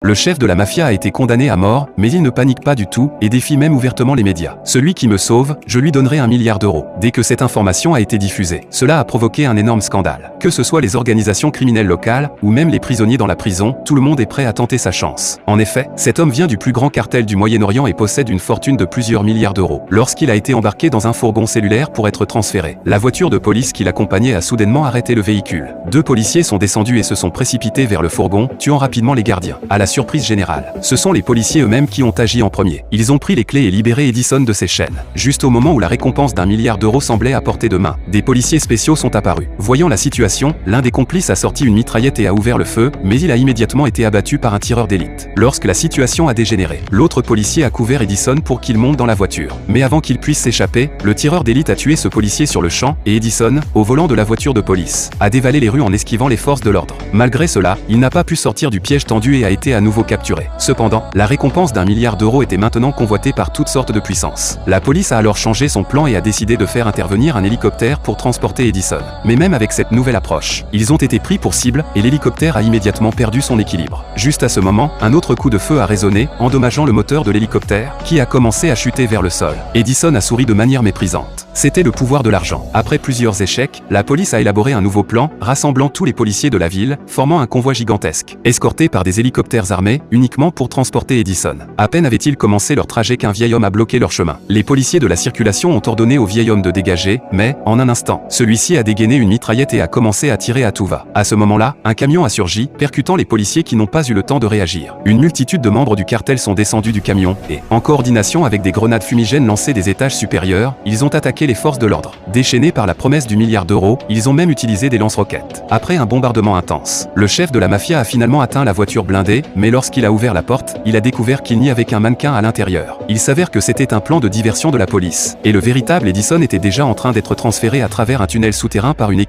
Le chef de la mafia a été condamné à mort, mais il ne panique pas du tout et défie même ouvertement les médias. Celui qui me sauve, je lui donnerai 1 milliard d'euros. Dès que cette information a été diffusée, cela a provoqué un énorme scandale. Que ce soit les organisations criminelles locales ou même les prisonniers dans la prison, tout le monde est prêt à tenter sa chance. En effet, cet homme vient du plus grand cartel du Moyen-Orient et possède une fortune de plusieurs milliards d'euros. Lorsqu'il a été embarqué dans un fourgon cellulaire pour être transféré, la voiture de police qui l'accompagnait a soudainement arrêté le véhicule. 2 policiers sont descendus et se sont précipités vers le fourgon, tuant rapidement les gardiens. À la surprise générale, ce sont les policiers eux-mêmes qui ont agi en premier. Ils ont pris les clés et libéré Edison de ses chaînes. Juste au moment où la récompense d'1 milliard d'euros semblait à portée de main, des policiers spéciaux sont apparus. Voyant la situation, l'un des complices a sorti une mitraillette et a ouvert le feu, mais il a immédiatement été abattu par un tireur d'élite. Lorsque la situation a dégénéré, l'autre policier a couvert Edison pour qu'il monte dans la voiture. Mais avant qu'il puisse s'échapper, le tireur d'élite a tué ce policier sur le champ, et Edison, au volant de la voiture de police, a dévalé les rues en esquivant les forces de l'ordre. Malgré cela, il n'a pas pu sortir du piège tendu et a été à nouveau capturé. Cependant, la récompense d'1 milliard d'euros était maintenant convoitée par toutes sortes de puissances. La police a alors changé son plan et a décidé de faire intervenir un hélicoptère pour transporter Edison. Mais même avec cette nouvelle approche, ils ont été pris pour cible et l'hélicoptère a immédiatement perdu son équilibre. Juste à ce moment, un autre coup de feu a résonné, endommageant le moteur de l'hélicoptère, qui a commencé à chuter vers le sol. Edison a souri de manière méprisante. C'était le pouvoir de l'argent. Après plusieurs échecs, la police a élaboré un nouveau plan, rassemblant tous les policiers de la ville, formant un convoi gigantesque, escorté par des hélicoptères armés, uniquement pour transporter Edison. À peine avaient-ils commencé leur trajet qu'un vieil homme a bloqué leur chemin. Les policiers de la circulation ont ordonné au vieil homme de dégager, mais, en un instant, celui-ci a dégainé une mitraillette et a commencé à tirer à tout va. À ce moment-là, un camion a surgi, percutant les policiers qui n'ont pas eu le temps de réagir. Une multitude de membres du cartel sont descendus du camion et, en coordination avec des grenades fumigènes lancées des étages supérieurs, ils ont attaqué les forces de l'ordre. Déchaînés par la promesse du milliard d'euros, ils ont même utilisé des lance-roquettes. Après un bombardement intense, le chef de la mafia a finalement atteint la voiture blindée, mais lorsqu'il a ouvert la porte, il a découvert qu'il n'y avait qu'un mannequin à l'intérieur. Il s'avère que c'était un plan de diversion de la police, et le véritable Edison était déjà en train d'être transféré à travers un tunnel souterrain par une équipe